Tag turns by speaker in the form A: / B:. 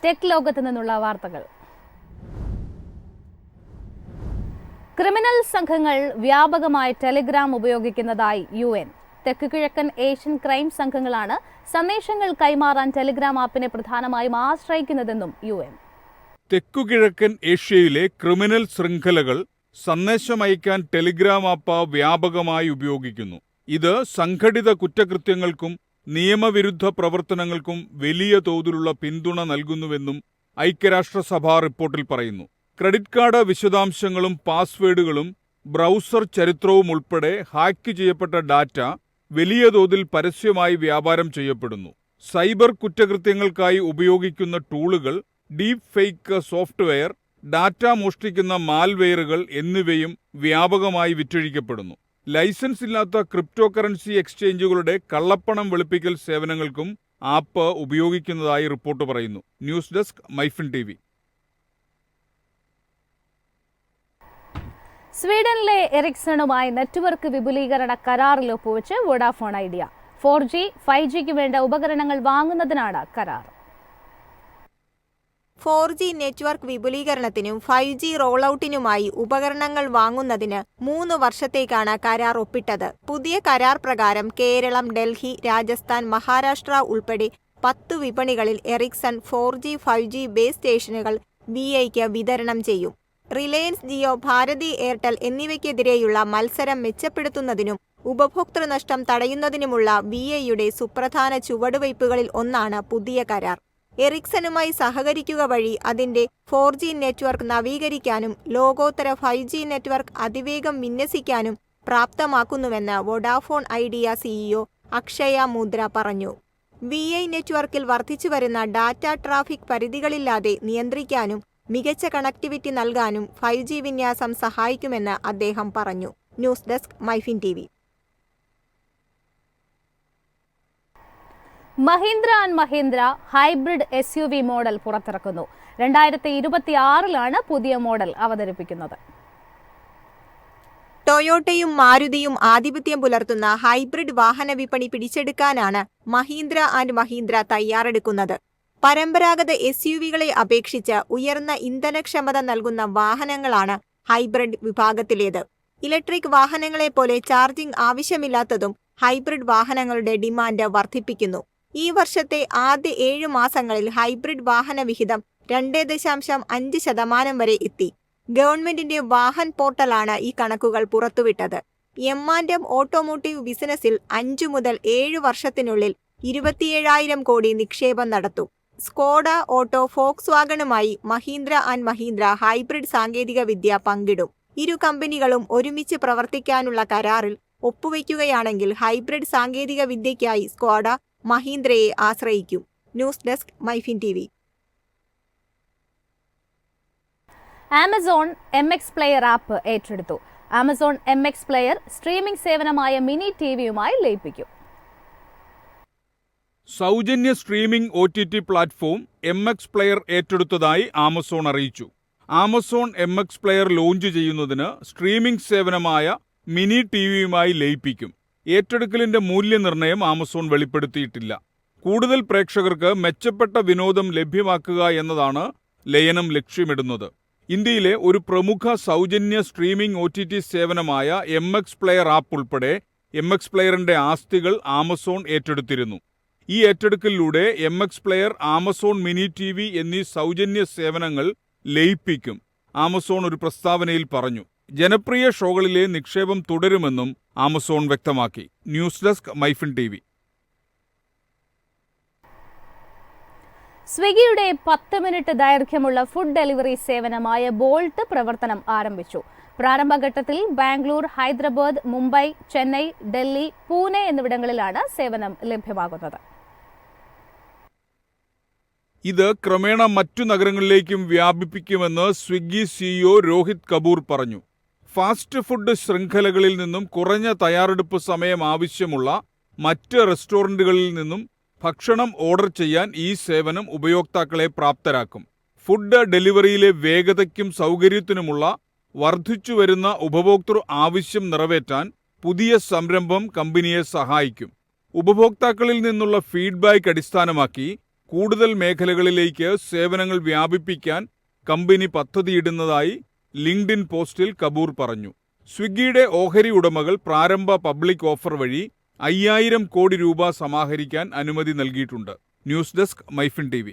A: Tech ലോകത്ത് നിന്നുള്ള വാർത്തകൾ. ക്രിമിനൽ സംഘങ്ങൾ വ്യാപകമായി ടെലിഗ്രാം ഉപയോഗിക്കുന്നതായി UN. തെക്ക് കിഴക്കൻ ഏഷ്യൻ ക്രൈം സംഘങ്ങളാണ് സന്ദേശങ്ങൾ കൈമാറാൻ ടെലിഗ്രാം ആപ്പിനെ പ്രധാനമായും ആശ്രയിക്കുന്നതെന്നും UN.
B: തെക്കുകിഴക്കൻ ഏഷ്യയിലെ ക്രിമിനൽ ശൃംഖലകൾ സന്ദേശമയക്കാൻ ടെലിഗ്രാം ആപ്പ് വ്യാപകമായി ഉപയോഗിക്കുന്നു. ഇത് സംഘടിത കുറ്റകൃത്യങ്ങൾക്കും നിയമവിരുദ്ധ പ്രവർത്തനങ്ങൾക്കും വലിയ തോതിലുള്ള പിന്തുണ നൽകുന്നുവെന്നും ഐക്യരാഷ്ട്രസഭ റിപ്പോർട്ടിൽ പറയുന്നു. ക്രെഡിറ്റ് കാർഡ് വിശദാംശങ്ങളും പാസ്വേഡുകളും ബ്രൗസർ ചരിത്രവും ഉൾപ്പെടെ ഹാക്ക് ചെയ്യപ്പെട്ട ഡാറ്റ വലിയ തോതിൽ പരസ്യമായി വ്യാപാരം ചെയ്യപ്പെടുന്നു. സൈബർ കുറ്റകൃത്യങ്ങൾക്കായി ഉപയോഗിക്കുന്ന ടൂളുകൾ, ഡീപ് ഫേക്ക് സോഫ്റ്റ്വെയർ, ഡാറ്റ മോഷ്ടിക്കുന്ന മാൽവെയറുകൾ എന്നിവയും വ്യാപകമായി വിറ്റഴിക്കപ്പെടുന്നു. ലൈസൻസ് ഇല്ലാത്ത ക്രിപ്റ്റോ കറൻസി എക്സ്ചേഞ്ചുകളുടെ കള്ളപ്പണം വെളുപ്പിക്കൽ സേവനങ്ങൾക്കും ആപ്പ് ഉപയോഗിക്കുന്നതായി റിപ്പോർട്ട് പറയുന്നു. News desk MyFin TV.
A: സ്വീഡനിലെ എറിക്സണുമായി നെറ്റ്വർക്ക് വിപുലീകരണ കരാറിൽ ഒപ്പുവെച്ച് വോഡാഫോൺ ഐഡിയ. 4G, 5Gക്ക് വേണ്ട ഉപകരണങ്ങൾ വാങ്ങുന്നതിനാണ് കരാർ.
C: 4G നെറ്റ്വർക്ക് വിപുലീകരണത്തിനും 5G റോളൌട്ടിനുമായി ഉപകരണങ്ങൾ വാങ്ങുന്നതിന് 3 വർഷത്തേക്കാണ് കരാർ ഒപ്പിട്ടത്. പുതിയ കരാർ പ്രകാരം കേരളം, ഡൽഹി, രാജസ്ഥാൻ, മഹാരാഷ്ട്ര ഉൾപ്പെടെ 10 വിപണികളിൽ എറിക്സൺ 4G, 5G ബേസ് സ്റ്റേഷനുകൾ VIക്ക് വിതരണം ചെയ്യും. റിലയൻസ് ജിയോ, ഭാരതി എയർടെൽ എന്നിവയ്ക്കെതിരെയുള്ള മത്സരം മെച്ചപ്പെടുത്തുന്നതിനും ഉപഭോക്തൃനഷ്ടം തടയുന്നതിനുമുള്ള VIയുടെ സുപ്രധാന ചുവടുവയ്പുകളിൽ ഒന്നാണ് പുതിയ കരാർ. എറിക്സണുമായി സഹകരിക്കുക വഴി അതിന്റെ 4G നെറ്റ്വർക്ക് നവീകരിക്കാനും ലോകോത്തര 5G നെറ്റ്വർക്ക് അതിവേഗം വിന്യസിക്കാനും പ്രാപ്തമാക്കുന്നുവെന്ന് വോഡാഫോൺ ഐഡിയ CEO അക്ഷയ മുദ്ര പറഞ്ഞു. VI നെറ്റ്വർക്കിൽ വർദ്ധിച്ചുവരുന്ന ഡാറ്റ ട്രാഫിക് പരിധികളില്ലാതെ നിയന്ത്രിക്കാനും മികച്ച കണക്ടിവിറ്റി നൽകാനും 5G വിന്യാസം സഹായിക്കുമെന്ന് അദ്ദേഹം പറഞ്ഞു. News desk MyFin TV.
A: Mahindra and Mahindra hybrid SUV model പുറത്തിറക്കുന്നു. 2026-ലാണ് പുതിയ മോഡൽ അവതരിപ്പിക്കുന്നത്.
C: ടൊയോട്ടയും മാരുതിയും ആധിപത്യം പുലർത്തുന്ന ഹൈബ്രിഡ് വാഹന വിപണി പിടിച്ചെടുക്കാനാണ് മഹീന്ദ്ര ആൻഡ് മഹീന്ദ്ര തയ്യാറെടുക്കുന്നത്. പരമ്പരാഗത SUVകളെ അപേക്ഷിച്ച് ഉയർന്ന ഇന്ധനക്ഷമത നൽകുന്ന വാഹനങ്ങളാണ് ഹൈബ്രിഡ് വിഭാഗത്തിലേത്. ഇലക്ട്രിക് വാഹനങ്ങളെപ്പോലെ ചാർജിംഗ് ആവശ്യമില്ലാത്തതും ഹൈബ്രിഡ് വാഹനങ്ങളുടെ ഡിമാൻഡ് വർദ്ധിപ്പിക്കുന്നു. ഈ വർഷത്തെ ആദ്യ 7 മാസങ്ങളിൽ ഹൈബ്രിഡ് വാഹന വിഹിതം 2.5% വരെ എത്തി. ഗവൺമെന്റിന്റെ വാഹൻ പോർട്ടലാണ് ഈ കണക്കുകൾ പുറത്തുവിട്ടത്. M&M ഓട്ടോമോട്ടീവ് ബിസിനസിൽ 5 മുതൽ 7 വർഷത്തിനുള്ളിൽ 27,000 കോടി നിക്ഷേപം നടത്തും. സ്കോഡ ഓട്ടോ, ഫോക്സ്വാഗണുമായി മഹീന്ദ്ര ആൻഡ് മഹീന്ദ്ര ഹൈബ്രിഡ് സാങ്കേതിക വിദ്യ പങ്കിടും. ഇരു കമ്പനികളും ഒരുമിച്ച് പ്രവർത്തിക്കാനുള്ള കരാറിൽ ഒപ്പുവയ്ക്കുകയാണെങ്കിൽ ഹൈബ്രിഡ് സാങ്കേതിക വിദ്യയ്ക്കായി സ്കോഡ മഹീന്ദ്രയെ ആശ്രയിക്കും. News desk MyFin TV.
A: Amazon MX player app ഏറ്റെടുത്തു. ആമസോൺ MX പ്ലെയർ സ്ട്രീമിംഗ് സേവനമായ മിനി ടിവിയുമായി ലയിപ്പിക്കും.
B: സൗജന്യ streaming OTT platform MX player ഏറ്റെടുത്തതായി ആമസോൺ അറിയിച്ചു. ആമസോൺ MX പ്ലെയർ ലോഞ്ച് ചെയ്യുന്നതിന് സ്ട്രീമിംഗ് സേവനമായ മിനി ടിവിയുമായി ലയിപ്പിക്കും. ഏറ്റെടുക്കലിന്റെ മൂല്യനിർണ്ണയം ആമസോൺ വെളിപ്പെടുത്തിയിട്ടില്ല. കൂടുതൽ പ്രേക്ഷകർക്ക് മെച്ചപ്പെട്ട വിനോദം ലഭ്യമാക്കുക എന്നതാണ് ലയനം ലക്ഷ്യമിടുന്നത്. ഇന്ത്യയിലെ ഒരു പ്രമുഖ സൗജന്യ streaming OTT സേവനമായ MX player app ഉൾപ്പെടെ MX പ്ലെയറിന്റെ ആസ്തികൾ ആമസോൺ ഏറ്റെടുത്തിരുന്നു. ഈ ഏറ്റെടുക്കലിലൂടെ MX player, Amazon mini TV എന്നീ സൗജന്യ സേവനങ്ങൾ ലയിപ്പിക്കും. ആമസോൺ ഒരു പ്രസ്താവനയിൽ പറഞ്ഞു. ജനപ്രിയ ഷോകളിലെ നിക്ഷേപം തുടരുമെന്നും ആമസോൺ വ്യക്തമാക്കി. News desk MyFin TV.
A: സ്വിഗ്ഗിയുടെ 10 minute ദൈർഘ്യമുള്ള ഫുഡ് ഡെലിവറി സേവനമായ ബോൾട്ട് പ്രവർത്തനം ആരംഭിച്ചു. പ്രാരംഭഘട്ടത്തിൽ ബാംഗ്ലൂർ, ഹൈദരാബാദ്, മുംബൈ, ചെന്നൈ, ഡൽഹി, പൂനെ എന്നിവിടങ്ങളിലാണ് സേവനം ലഭ്യമാകുന്നത്.
B: ഇത് ക്രമേണ മറ്റു നഗരങ്ങളിലേക്കും വ്യാപിപ്പിക്കുമെന്ന് സ്വിഗ്ഗി CEO രോഹിത് കപൂർ പറഞ്ഞു. ഫാസ്റ്റ് ഫുഡ് ശൃംഖലകളിൽ നിന്നും കുറഞ്ഞ തയ്യാറെടുപ്പ് സമയം ആവശ്യമുള്ള മറ്റ് റെസ്റ്റോറന്റുകളിൽ നിന്നും ഭക്ഷണം ഓർഡർ ചെയ്യാൻ ഈ സേവനം ഉപയോക്താക്കളെ പ്രാപ്തരാക്കും. ഫുഡ് ഡെലിവറിയിലെ വേഗതയ്ക്കും സൗകര്യത്തിനുമുള്ള വർദ്ധിച്ചുവരുന്ന ഉപഭോക്തൃ ആവശ്യം നിറവേറ്റാൻ പുതിയ സംരംഭം കമ്പനിയെ സഹായിക്കും. ഉപഭോക്താക്കളിൽ നിന്നുള്ള ഫീഡ്ബാക്ക് അടിസ്ഥാനമാക്കി കൂടുതൽ മേഖലകളിലേക്ക് സേവനങ്ങൾ വ്യാപിപ്പിക്കാൻ കമ്പനി പദ്ധതിയിടുന്നതായി ലിങ്ക്ഡിൻ പോസ്റ്റിൽ കപൂർ പറഞ്ഞു. സ്വിഗ്ഗിയുടെ ഓഹരി ഉടമകൾ പ്രാരംഭ പബ്ലിക് ഓഫർ വഴി 5000 കോടി രൂപ സമാഹരിക്കാൻ അനുമതി നൽകിയിട്ടുണ്ട്. News desk MyFin TV.